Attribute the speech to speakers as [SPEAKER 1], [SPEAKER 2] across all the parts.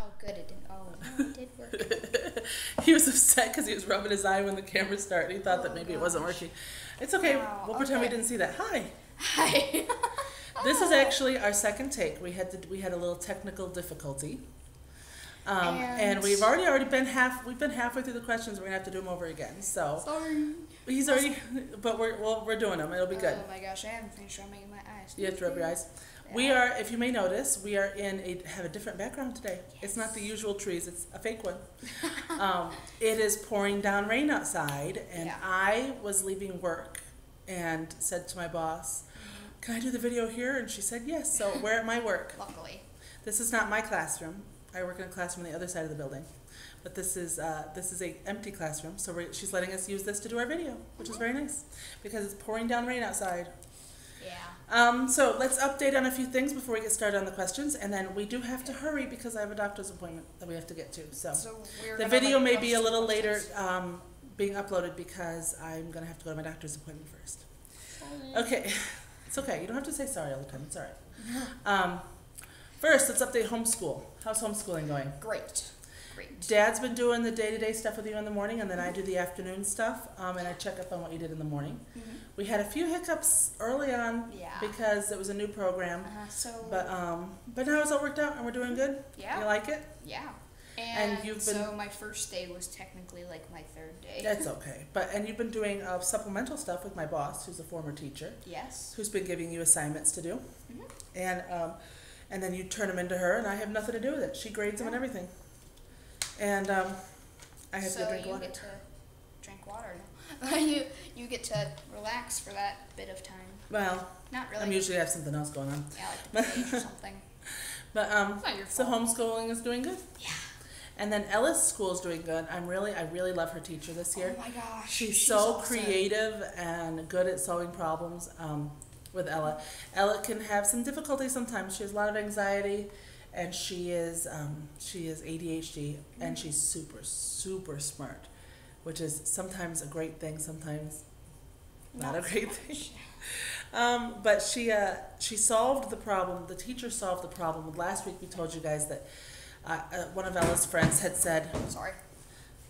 [SPEAKER 1] Oh, good, it didn't. Oh, no, it did work.
[SPEAKER 2] He was upset because he was rubbing his eye when the camera started. He thought that maybe it wasn't
[SPEAKER 1] gosh.
[SPEAKER 2] working. It's okay.
[SPEAKER 1] Wow,
[SPEAKER 2] We'll pretend we
[SPEAKER 1] okay.
[SPEAKER 2] didn't see that. Hi.
[SPEAKER 1] Hi.
[SPEAKER 2] This is actually our second take. We had a little technical difficulty. And we've already we've been halfway through the questions. We're gonna have to do them over again. So
[SPEAKER 1] Sorry.
[SPEAKER 2] he's already, but we're doing them. It'll be good.
[SPEAKER 1] Oh my gosh, I haven't finished rubbing my eyes.
[SPEAKER 2] You have to rub your eyes.
[SPEAKER 1] Yeah.
[SPEAKER 2] We are, if you may notice, we are have a different background today.
[SPEAKER 1] Yes.
[SPEAKER 2] It's not the usual trees, it's a fake one. It is pouring down rain outside, and
[SPEAKER 1] Yeah.
[SPEAKER 2] I was leaving work and said to my boss, can I do the video here? And she said yes, so we're at my work.
[SPEAKER 1] Luckily.
[SPEAKER 2] This is not my classroom. I work in a classroom on the other side of the building. But this is a empty classroom, so she's letting us use this to do our video, which is very nice, because it's pouring down rain outside.
[SPEAKER 1] Yeah.
[SPEAKER 2] So let's update on a few things before we get started on the questions, and then we do have to hurry because I have a doctor's appointment that we have to get to. So
[SPEAKER 1] we're
[SPEAKER 2] the
[SPEAKER 1] gonna,
[SPEAKER 2] video
[SPEAKER 1] like,
[SPEAKER 2] may
[SPEAKER 1] rush
[SPEAKER 2] be a
[SPEAKER 1] the
[SPEAKER 2] little later
[SPEAKER 1] questions.
[SPEAKER 2] being uploaded because I'm going to have to go to my doctor's appointment first. Okay, it's okay. You don't have to say sorry all the time. It's all right. First, let's update homeschool. How's homeschooling going?
[SPEAKER 1] Great. Great.
[SPEAKER 2] Dad's been doing the day-to-day stuff with you in the morning, and then I do the afternoon stuff, and I check up on what you did in the morning.
[SPEAKER 1] Mm-hmm.
[SPEAKER 2] We had a few hiccups early on
[SPEAKER 1] Yeah.
[SPEAKER 2] because it was a new program,
[SPEAKER 1] So.
[SPEAKER 2] but now it's all worked out and we're doing good.
[SPEAKER 1] Yeah.
[SPEAKER 2] You like it?
[SPEAKER 1] Yeah.
[SPEAKER 2] And you've been-
[SPEAKER 1] so my first day was technically like my third day.
[SPEAKER 2] That's okay. And you've been doing supplemental stuff with my boss, who's a former teacher,
[SPEAKER 1] Yes.
[SPEAKER 2] who's been giving you assignments to do,
[SPEAKER 1] Mm-hmm.
[SPEAKER 2] and then you turn them into her, and I have nothing to do with it. She grades them and everything, and I have to
[SPEAKER 1] So
[SPEAKER 2] drink
[SPEAKER 1] you
[SPEAKER 2] water.
[SPEAKER 1] get to drink water now. you get to relax for that bit of time.
[SPEAKER 2] Well,
[SPEAKER 1] Not really.
[SPEAKER 2] I usually have something else going on,
[SPEAKER 1] Yeah, like page or something.
[SPEAKER 2] but
[SPEAKER 1] It's not your
[SPEAKER 2] so
[SPEAKER 1] fault.
[SPEAKER 2] homeschooling is doing good.
[SPEAKER 1] Yeah.
[SPEAKER 2] And then Ella's school is doing good. I really love her teacher this year.
[SPEAKER 1] Oh my gosh.
[SPEAKER 2] She's so
[SPEAKER 1] awesome.
[SPEAKER 2] creative and good at solving problems with Ella. Ella can have some difficulty sometimes. She has a lot of anxiety, and she is ADHD, and she's super smart, which is sometimes a great thing, sometimes not a great thing. But she solved the problem. The teacher solved the problem. Last week we told you guys that one of Ella's friends had said,
[SPEAKER 1] Sorry.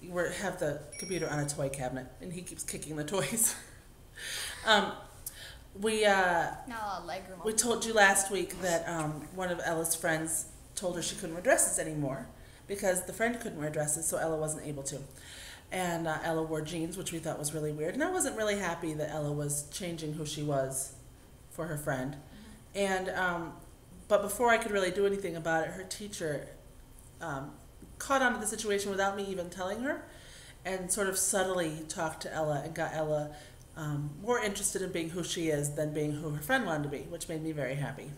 [SPEAKER 2] you have the computer on a toy cabinet, and he keeps kicking the toys. We
[SPEAKER 1] No, Legroom.
[SPEAKER 2] we told you last week that one of Ella's friends told her she couldn't wear dresses anymore because the friend couldn't wear dresses, so Ella wasn't able to. And Ella wore jeans, which we thought was really weird. And I wasn't really happy that Ella was changing who she was for her friend. And but before I could really do anything about it, her teacher caught on to the situation without me even telling her, and sort of subtly talked to Ella and got Ella more interested in being who she is than being who her friend wanted to be, which made me very happy.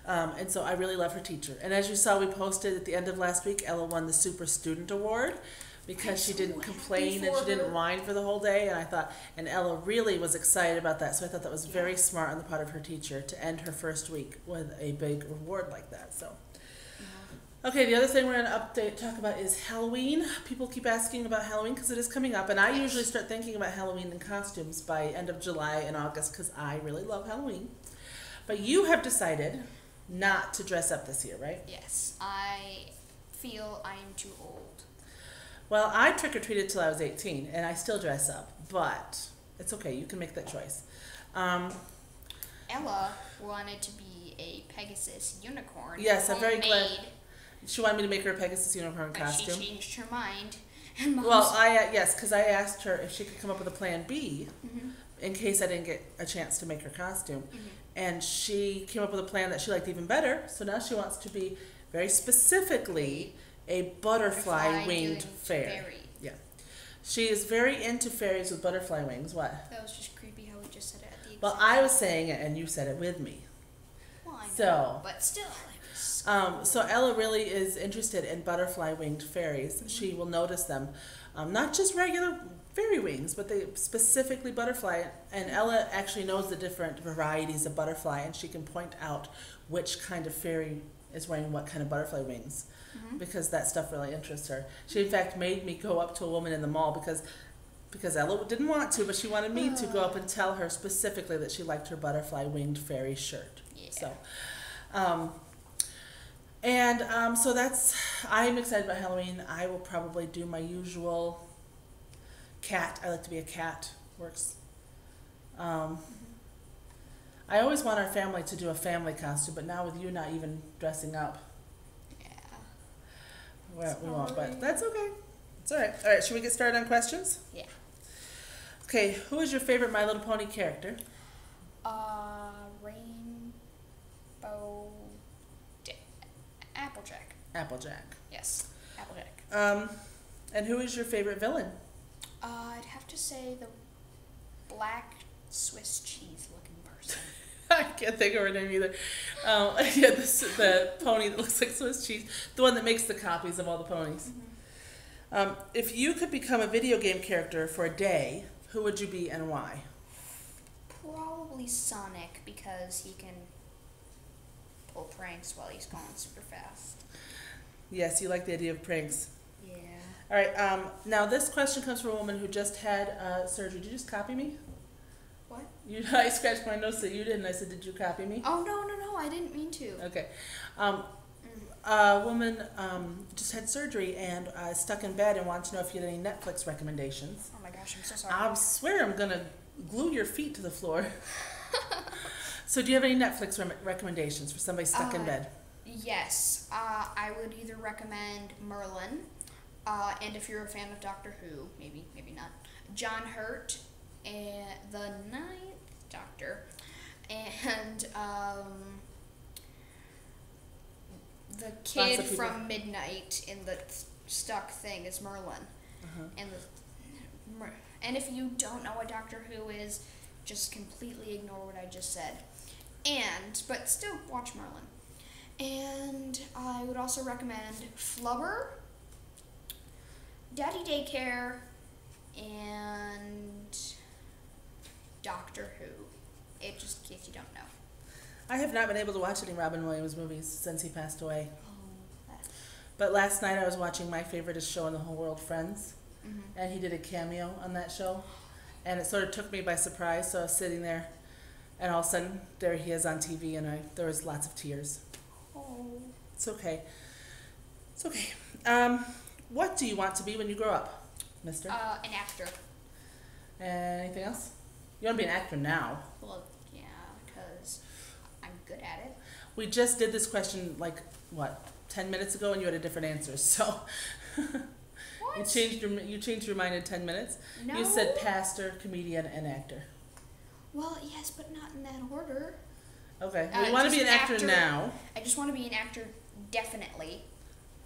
[SPEAKER 2] And so I really love her teacher. And as you saw, we posted at the end of last week, Ella won the Super Student Award because she didn't complain and she didn't whine for the whole day. And Ella really was excited about that. So I thought that was very smart on the part of her teacher to end her first week with a big reward like that. So. Okay, the other thing we're going to talk about is Halloween. People keep asking about Halloween because it is coming up, and I usually start thinking about Halloween and costumes by end of July and August because I really love Halloween. But you have decided not to dress up this year, right?
[SPEAKER 1] Yes, I feel I am too old.
[SPEAKER 2] Well, I trick-or-treated till I was 18, and I still dress up, but it's okay. You can make that choice.
[SPEAKER 1] Ella wanted to be a Pegasus unicorn.
[SPEAKER 2] Yes, I'm very glad.
[SPEAKER 1] homemade,
[SPEAKER 2] She wanted me to make her a Pegasus unicorn
[SPEAKER 1] but
[SPEAKER 2] costume.
[SPEAKER 1] she changed her mind. And Mom's,
[SPEAKER 2] Well, yes, because I asked her if she could come up with a plan B in case I didn't get a chance to make her costume. And she came up with a plan that she liked even better. So now she wants to be very specifically a butterfly winged fairy. Yeah. She is very into fairies with butterfly wings. What?
[SPEAKER 1] That was just creepy how we just said it at the
[SPEAKER 2] Well, I was saying it and you said it with me.
[SPEAKER 1] Well, I know,
[SPEAKER 2] So-
[SPEAKER 1] but still, it was
[SPEAKER 2] So Ella really is interested in butterfly winged fairies. She will notice them, not just regular fairy wings, but they specifically butterfly. And Ella actually knows the different varieties of butterfly, and she can point out which kind of fairy is wearing what kind of butterfly wings, because that stuff really interests her. She in fact made me go up to a woman in the mall because Ella didn't want to, but she wanted me to go up and tell her specifically that she liked her butterfly winged fairy shirt.
[SPEAKER 1] Yeah.
[SPEAKER 2] So. And so I'm excited about Halloween. I will probably do my usual cat. I like to be a cat. Works. Um, I always want our family to do a family costume, but now with you not even dressing up,
[SPEAKER 1] Yeah.
[SPEAKER 2] we won't. But that's okay. It's all right. All right. Should we get started on questions?
[SPEAKER 1] Yeah.
[SPEAKER 2] Okay. Who is your favorite My Little Pony character?
[SPEAKER 1] Rainbow Applejack.
[SPEAKER 2] Applejack.
[SPEAKER 1] Yes, Applejack.
[SPEAKER 2] And who is your favorite villain?
[SPEAKER 1] I'd have to say the black Swiss cheese looking person.
[SPEAKER 2] I can't think of her name either. Yeah, the pony that looks like Swiss cheese, the one that makes the copies of all the ponies. If you could become a video game character for a day, who would you be and why?
[SPEAKER 1] Probably Sonic, because he can pull pranks while he's going super fast.
[SPEAKER 2] Yes, you like the idea of pranks.
[SPEAKER 1] Yeah.
[SPEAKER 2] All right. Now this question comes from a woman who just had surgery. Did you just copy me?
[SPEAKER 1] What?
[SPEAKER 2] I scratched my nose that you did, and I said, "Did you copy me?"
[SPEAKER 1] Oh no! I didn't mean to.
[SPEAKER 2] Okay. A woman just had surgery and stuck in bed and wanted to know if you had any Netflix recommendations.
[SPEAKER 1] Oh my gosh, I'm so sorry.
[SPEAKER 2] I swear I'm gonna glue your feet to the floor. So, do you have any Netflix recommendations for somebody stuck in bed?
[SPEAKER 1] Yes. I would either recommend Merlin, and if you're a fan of Doctor Who, maybe not, John Hurt, and the Ninth Doctor, and the kid from Midnight in the stuck thing is Merlin. And if you don't know what Doctor Who is, just completely ignore what I just said. But still watch Merlin. And I would also recommend Flubber, Daddy Daycare, and Doctor Who. It just in case you don't know.
[SPEAKER 2] I have not been able to watch any Robin Williams movies since he passed away.
[SPEAKER 1] Oh,
[SPEAKER 2] But last night I was watching my favoriteest show in the whole world, Friends, and he did a cameo on that show, and it sort of took me by surprise. So I was sitting there, and all of a sudden there he is on TV, and there was lots of tears.
[SPEAKER 1] Oh.
[SPEAKER 2] It's okay. It's okay. What do you want to be when you grow up, mister?
[SPEAKER 1] An actor.
[SPEAKER 2] Anything else? You want to be an actor now.
[SPEAKER 1] Well, yeah, because I'm good at it.
[SPEAKER 2] We just did this question, 10 minutes ago, and you had a different answer, so...
[SPEAKER 1] What?
[SPEAKER 2] You changed your mind in 10 minutes.
[SPEAKER 1] No.
[SPEAKER 2] You said pastor, comedian, and actor.
[SPEAKER 1] Well, yes, but not in that order.
[SPEAKER 2] Okay. We want to be an actor now.
[SPEAKER 1] I just want to be an actor, definitely.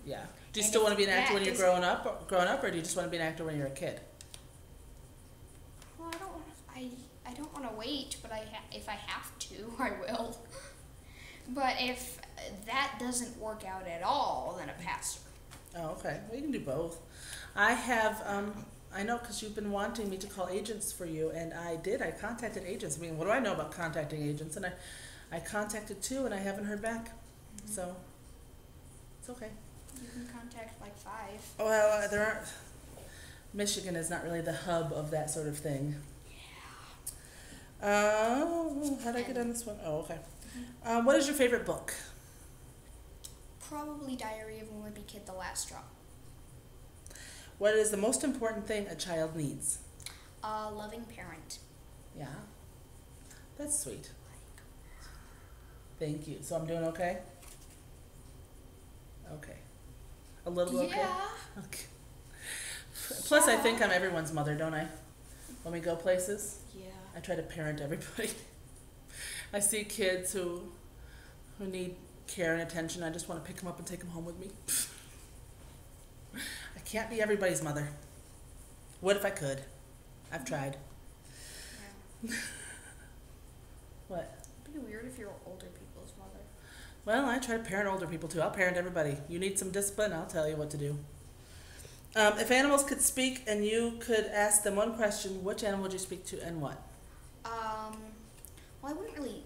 [SPEAKER 2] Yeah. Do you still want to be an actor when you're growing up, or do you just want to be an actor when you're a kid?
[SPEAKER 1] Well, I don't want to wait, but if I have to, I will. But if that doesn't work out at all, then a pastor.
[SPEAKER 2] Oh, okay. We can do both. I have, I know, because you've been wanting me to call agents for you, and I did. I contacted agents. I mean, what do I know about contacting agents? And I contacted 2, and I haven't heard back. So, it's okay.
[SPEAKER 1] You can contact 5.
[SPEAKER 2] Well, there aren't. Michigan is not really the hub of that sort of thing. Yeah. How did I get on this one? Oh, okay. What is your favorite book?
[SPEAKER 1] Probably Diary of a Wimpy Kid, The Last Straw.
[SPEAKER 2] What is the most important thing a child needs?
[SPEAKER 1] A loving parent.
[SPEAKER 2] Yeah. That's sweet. Thank you. So I'm doing okay? Okay. A little okay?
[SPEAKER 1] Yeah.
[SPEAKER 2] Okay. Plus, I think I'm everyone's mother, don't I? When we go places?
[SPEAKER 1] Yeah.
[SPEAKER 2] I try to parent everybody. I see kids who need care and attention. I just want to pick them up and take them home with me. I can't be everybody's mother. What if I could? I've tried.
[SPEAKER 1] Yeah.
[SPEAKER 2] What?
[SPEAKER 1] It'd be weird if you're older people's mother.
[SPEAKER 2] Well, I try to parent older people too. I'll parent everybody. You need some discipline, I'll tell you what to do. If animals could speak and you could ask them one question, which animal would you speak to and what?
[SPEAKER 1] Well, I wouldn't really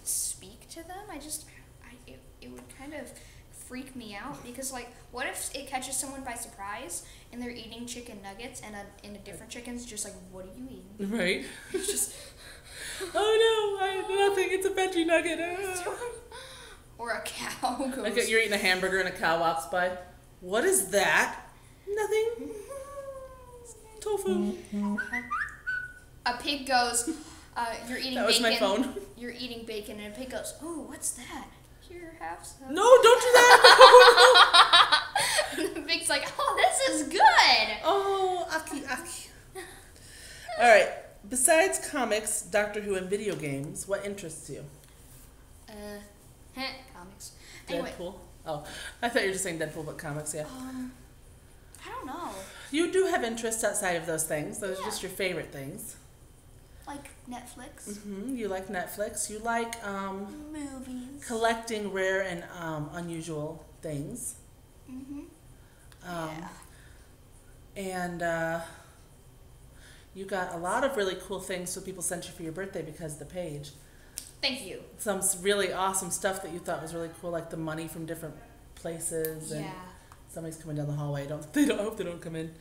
[SPEAKER 1] speak to them. It would kind of freak me out because, what if it catches someone by surprise and they're eating chicken nuggets and a different chicken's just like, what are you eating?
[SPEAKER 2] Right.
[SPEAKER 1] It's just,
[SPEAKER 2] oh no, nothing. It's a veggie nugget.
[SPEAKER 1] Or a cow goes.
[SPEAKER 2] Like you're eating a hamburger and a cow walks by. What is that? Nothing. Tofu.
[SPEAKER 1] A pig goes. You're eating
[SPEAKER 2] That was
[SPEAKER 1] bacon.
[SPEAKER 2] my phone.
[SPEAKER 1] You're eating bacon, and a pig goes, "Oh, what's that? Here, have some."
[SPEAKER 2] No, don't do that.
[SPEAKER 1] And the pig's like, "Oh, this is good."
[SPEAKER 2] Oh, aki. All right. Besides comics, Doctor Who, and video games, what interests you?
[SPEAKER 1] Comics. Anyway.
[SPEAKER 2] Deadpool. Oh, I thought you were just saying Deadpool, but comics, yeah.
[SPEAKER 1] I don't know.
[SPEAKER 2] You do have interests outside of those things. Those are
[SPEAKER 1] Yeah.
[SPEAKER 2] just your favorite things.
[SPEAKER 1] Like Netflix.
[SPEAKER 2] You like Netflix. You like
[SPEAKER 1] Movies.
[SPEAKER 2] collecting rare and unusual things.
[SPEAKER 1] Yeah.
[SPEAKER 2] And you got a lot of really cool things so people sent you for your birthday because of the page.
[SPEAKER 1] Thank you.
[SPEAKER 2] Some really awesome stuff that you thought was really cool, like the money from different places. And
[SPEAKER 1] Yeah.
[SPEAKER 2] somebody's coming down the hallway. I hope they don't come in.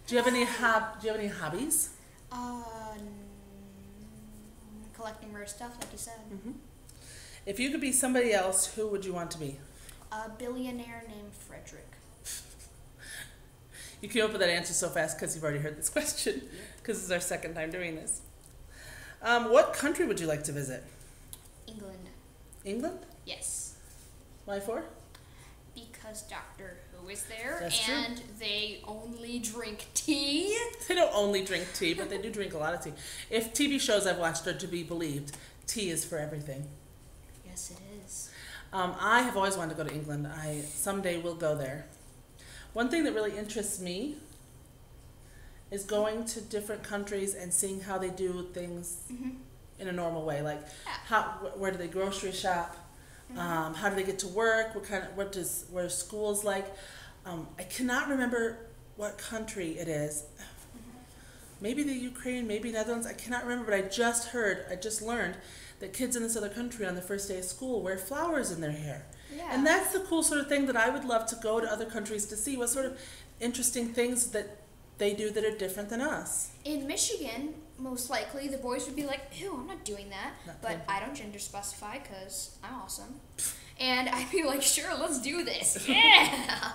[SPEAKER 2] Do you have any hobbies?
[SPEAKER 1] Collecting rare stuff, like you said.
[SPEAKER 2] If you could be somebody else, who would you want to be?
[SPEAKER 1] A billionaire named Frederick.
[SPEAKER 2] You came up with that answer so fast because you've already heard this question, because this is our second time doing this. What country would you like to visit?
[SPEAKER 1] England.
[SPEAKER 2] England?
[SPEAKER 1] Yes.
[SPEAKER 2] Why for?
[SPEAKER 1] Because Doctor Who is there,
[SPEAKER 2] That's true.
[SPEAKER 1] and they only drink tea.
[SPEAKER 2] They don't only drink tea, but they do drink a lot of tea. If TV shows I've watched are to be believed, tea is for everything.
[SPEAKER 1] Yes, it is.
[SPEAKER 2] I have always wanted to go to England. I someday will go there. One thing that really interests me is going to different countries and seeing how they do things in a normal way. Like, where do they grocery shop? How do they get to work? What are schools like? I cannot remember what country it is. Maybe the Ukraine, maybe Netherlands. I cannot remember, but I just learned that kids in this other country on the first day of school wear flowers in their hair.
[SPEAKER 1] Yeah.
[SPEAKER 2] And that's the cool sort of thing that I would love to go to other countries to see. What sort of interesting things that they do that are different than us.
[SPEAKER 1] In Michigan, most likely, the boys would be like, "Ew, I'm not doing that."
[SPEAKER 2] Not
[SPEAKER 1] But
[SPEAKER 2] painful.
[SPEAKER 1] I don't gender specify because I'm awesome. And I'd be like, "Sure, let's do this." Yeah.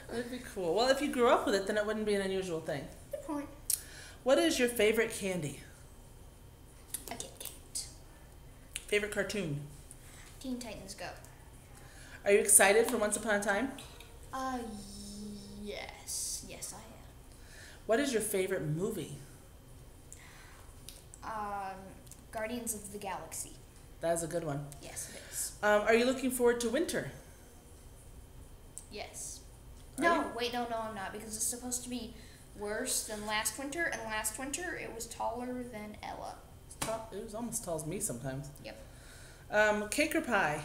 [SPEAKER 2] That'd be cool. Well, if you grew up with it, then it wouldn't be an unusual thing.
[SPEAKER 1] Good point.
[SPEAKER 2] What is your favorite candy?
[SPEAKER 1] A Kit Kat.
[SPEAKER 2] Favorite cartoon?
[SPEAKER 1] Teen Titans Go.
[SPEAKER 2] Are you excited for Once Upon a Time?
[SPEAKER 1] Yes. Yes, I
[SPEAKER 2] What is your favorite movie?
[SPEAKER 1] am. Guardians of the Galaxy.
[SPEAKER 2] That is a good one.
[SPEAKER 1] Yes, it is.
[SPEAKER 2] Are you looking forward to winter?
[SPEAKER 1] Yes.
[SPEAKER 2] Are
[SPEAKER 1] No,
[SPEAKER 2] you?
[SPEAKER 1] wait, no, I'm not, because it's supposed to be worse than last winter, and last winter it was taller than Ella.
[SPEAKER 2] It was almost tall as me sometimes.
[SPEAKER 1] Yep.
[SPEAKER 2] Cake or pie?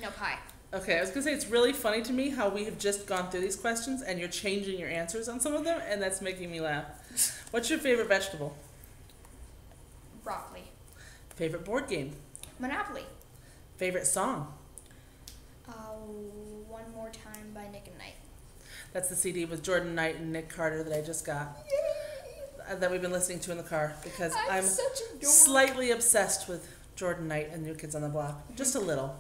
[SPEAKER 1] No, pie.
[SPEAKER 2] Okay, I was going to say, it's really funny to me how we have just gone through these questions and you're changing your answers on some of them, and that's making me laugh. What's your favorite vegetable?
[SPEAKER 1] Broccoli.
[SPEAKER 2] Favorite board game?
[SPEAKER 1] Monopoly.
[SPEAKER 2] Favorite song?
[SPEAKER 1] One More Time by Nick and Knight.
[SPEAKER 2] That's the CD with Jordan Knight and Nick Carter that I just got. That we've been listening to in the car because I'm
[SPEAKER 1] such a dork.
[SPEAKER 2] slightly obsessed with Jordan Knight and New Kids on the Block. Just a little.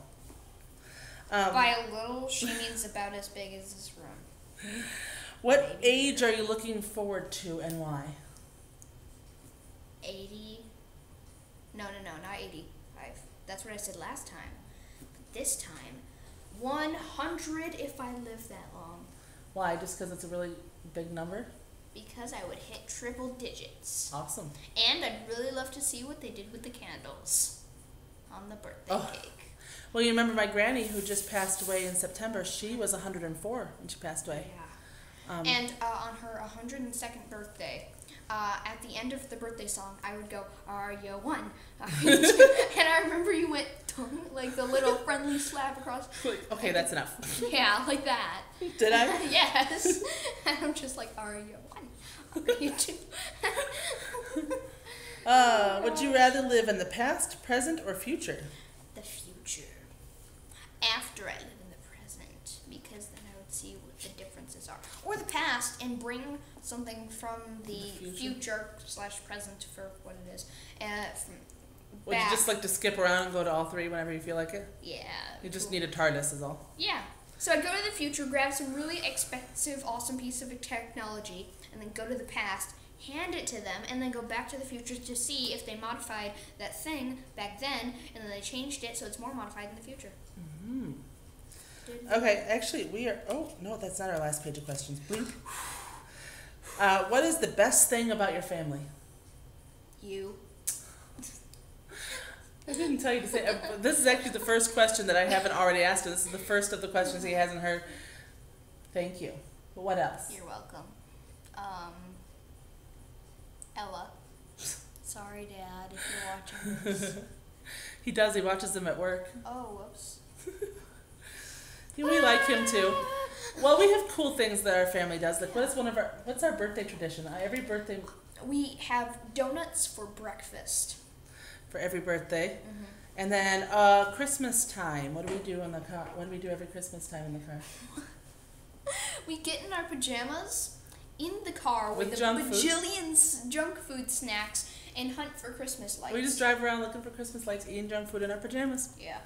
[SPEAKER 1] By a little, she means about as big as this room.
[SPEAKER 2] What age are you looking forward to and why?
[SPEAKER 1] 80. No, not 85. That's what I said last time. But this time, 100 if I live that long.
[SPEAKER 2] Why? Just because it's a really big number?
[SPEAKER 1] Because I would hit triple digits.
[SPEAKER 2] Awesome.
[SPEAKER 1] And I'd really love to see what they did with the candles on the birthday cake.
[SPEAKER 2] Well, you remember my granny who just passed away in September. She was 104 when she passed away.
[SPEAKER 1] Yeah. And on her 102nd birthday, at the end of the birthday song, I would go, "Are you one? Are you two?" And I remember you went, like the little friendly slap across.
[SPEAKER 2] Okay, that's enough.
[SPEAKER 1] Yeah, like that.
[SPEAKER 2] Did I?
[SPEAKER 1] Yes. And I'm just like, "Are you one? Are you two?"
[SPEAKER 2] Would you rather live in the past, present, or future?
[SPEAKER 1] The future. After I live in the present, because then I would see what the differences are. Or the past and bring something from the
[SPEAKER 2] future?
[SPEAKER 1] future/present for what it is. From
[SPEAKER 2] Would you
[SPEAKER 1] back.
[SPEAKER 2] just like to skip around and go to all three whenever you feel like it?
[SPEAKER 1] Yeah.
[SPEAKER 2] You just
[SPEAKER 1] cool.
[SPEAKER 2] need a TARDIS is all.
[SPEAKER 1] Yeah. So I'd go to the future, grab some really expensive, awesome piece of technology, and then go to the past, hand it to them, and then go back to the future to see if they modified that thing back then, and then they changed it so it's more modified in the future.
[SPEAKER 2] Mm-hmm. Okay, actually, we are. Oh no, that's not our last page of questions. Blink. What is the best thing about your family?
[SPEAKER 1] You.
[SPEAKER 2] I didn't tell you to say. This is actually the first question that I haven't already asked her. This is the first of the questions he hasn't heard. Thank you. But what else?
[SPEAKER 1] You're welcome. Ella. Sorry, Dad, if you're watching this.
[SPEAKER 2] He does. He watches them at work.
[SPEAKER 1] Oh, whoops.
[SPEAKER 2] Yeah, we like him too. Well, we have cool things that our family does. Like, what's our birthday tradition? Every birthday.
[SPEAKER 1] We have donuts for breakfast.
[SPEAKER 2] For every birthday.
[SPEAKER 1] Mm-hmm.
[SPEAKER 2] And then Christmas time. What do we do in the car? What do we do every Christmas time in the car?
[SPEAKER 1] We get in our pajamas in the car with
[SPEAKER 2] junk food?
[SPEAKER 1] bajillions junk food snacks and hunt for Christmas lights.
[SPEAKER 2] We just drive around looking for Christmas lights, eating junk food in our pajamas.
[SPEAKER 1] Yeah.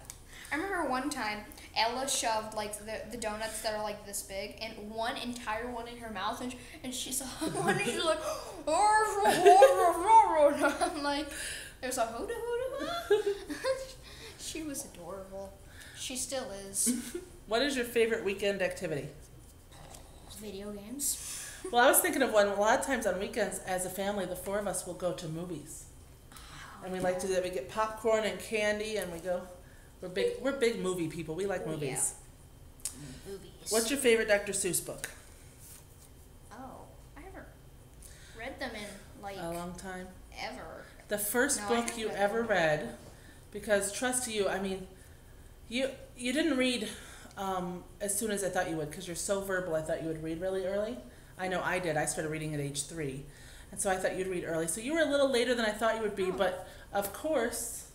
[SPEAKER 1] I remember one time Ella shoved like the donuts that are like this big and one entire one in her mouth and she saw one and she's like I'm like there's a hoda hoda. She was adorable. She still is.
[SPEAKER 2] What is your favorite weekend activity?
[SPEAKER 1] Video games.
[SPEAKER 2] Well, I was thinking of one. A lot of times on weekends, as a family, the four of us will go to movies, and we like to do that. We get popcorn and candy, and we go. We're big movie people. We like movies.
[SPEAKER 1] Yeah. Movies.
[SPEAKER 2] What's your favorite Dr. Seuss book?
[SPEAKER 1] Oh, I haven't read them in like
[SPEAKER 2] A long time.
[SPEAKER 1] ever.
[SPEAKER 2] The first
[SPEAKER 1] No, I
[SPEAKER 2] book
[SPEAKER 1] haven't
[SPEAKER 2] you
[SPEAKER 1] read
[SPEAKER 2] ever
[SPEAKER 1] them.
[SPEAKER 2] read, because trust you, I mean, you didn't read as soon as I thought you would, because you're so verbal. I thought you would read really early. I know I did. I started reading at age 3, and so I thought you'd read early. So you were a little later than I thought you would be, but of course,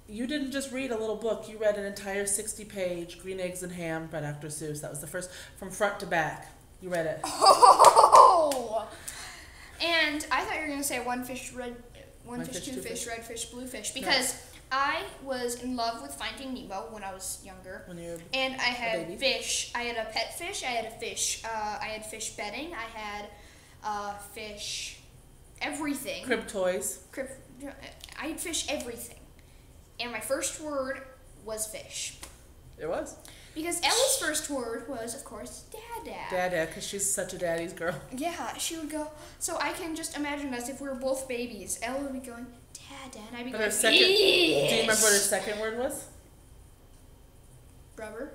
[SPEAKER 2] you didn't just read a little book. You read an entire 60-page Green Eggs and Ham by Dr. Seuss. That was the first, from front to back. You read it.
[SPEAKER 1] Oh! And I thought you were gonna say one fish, two fish, red fish, blue fish, because I was in love with Finding Nemo when I was younger.
[SPEAKER 2] When you were
[SPEAKER 1] and I had
[SPEAKER 2] baby.
[SPEAKER 1] fish. I had a pet fish. I had a fish. I had fish bedding. I had fish everything.
[SPEAKER 2] crib toys.
[SPEAKER 1] I had fish everything. And my first word was fish.
[SPEAKER 2] It was.
[SPEAKER 1] Because Ella's first word was, of course, Dada.
[SPEAKER 2] Dada, because she's such a daddy's girl.
[SPEAKER 1] Yeah, she would go. So I can just imagine us if we were both babies. Ella would be going, Dada, and I'd be
[SPEAKER 2] But
[SPEAKER 1] going,
[SPEAKER 2] her second. Do you remember what her
[SPEAKER 1] fish.
[SPEAKER 2] second word was?
[SPEAKER 1] Brother?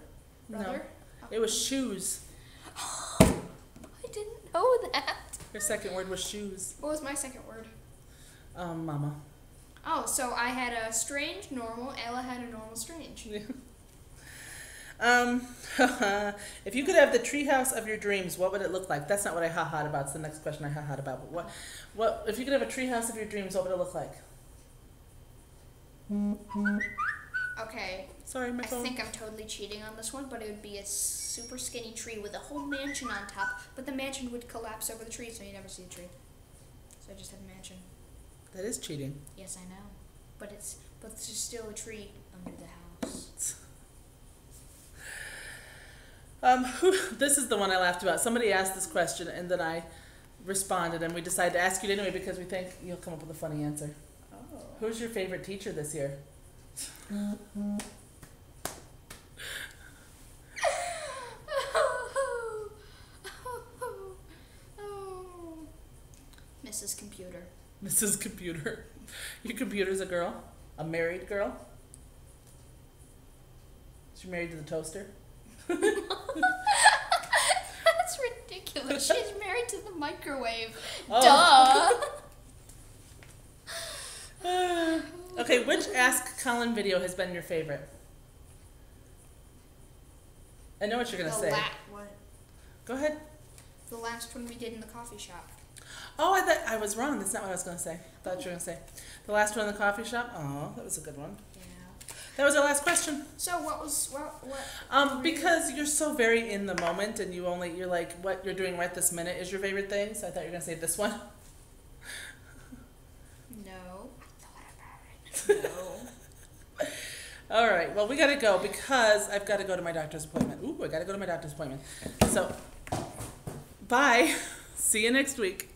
[SPEAKER 2] No. It was shoes.
[SPEAKER 1] I didn't know that.
[SPEAKER 2] Her second word was shoes.
[SPEAKER 1] What was my second word?
[SPEAKER 2] Mama.
[SPEAKER 1] Oh, so I had a strange normal. Ella had a normal strange.
[SPEAKER 2] Yeah. If you could have the treehouse of your dreams, what would it look like? That's not what I ha-ha'd about. It's the next question I ha-ha'd about. But what? If you could have a treehouse of your dreams, what would it look like?
[SPEAKER 1] Okay.
[SPEAKER 2] Sorry, my
[SPEAKER 1] I
[SPEAKER 2] phone.
[SPEAKER 1] think I'm totally cheating on this one, but it would be a super skinny tree with a whole mansion on top, but the mansion would collapse over the tree, so you never see the tree. So I just have a mansion.
[SPEAKER 2] That is cheating.
[SPEAKER 1] Yes, I know, but there's still a tree under the house.
[SPEAKER 2] This is the one I laughed about. Somebody asked this question, and then I responded, and we decided to ask you it anyway because we think you'll come up with a funny answer.
[SPEAKER 1] Oh.
[SPEAKER 2] Who's your favorite teacher this year?
[SPEAKER 1] Mrs. Computer.
[SPEAKER 2] Mrs. Computer. Your computer's a girl? A married girl? Is she married to the toaster?
[SPEAKER 1] That's ridiculous. She's married to the microwave.
[SPEAKER 2] Oh.
[SPEAKER 1] Duh.
[SPEAKER 2] Okay, which Ask Colin video has been your favorite? I know what you're going to say.
[SPEAKER 1] What?
[SPEAKER 2] Go ahead.
[SPEAKER 1] The last one we did in the coffee shop.
[SPEAKER 2] Oh, I thought I was wrong. That's not what I was going to say. I thought you were going to say. The last one in the coffee shop? Oh, that was a good one.
[SPEAKER 1] Yeah.
[SPEAKER 2] That was our last question.
[SPEAKER 1] So what?
[SPEAKER 2] Because you're so very in the moment, and you're like, what you're doing right this minute is your favorite thing. So I thought you were gonna say this one.
[SPEAKER 1] No. I thought about it. No.
[SPEAKER 2] All right. Well, we gotta go because I've got to go to my doctor's appointment. Ooh, I gotta go to my doctor's appointment. So, bye. See you next week.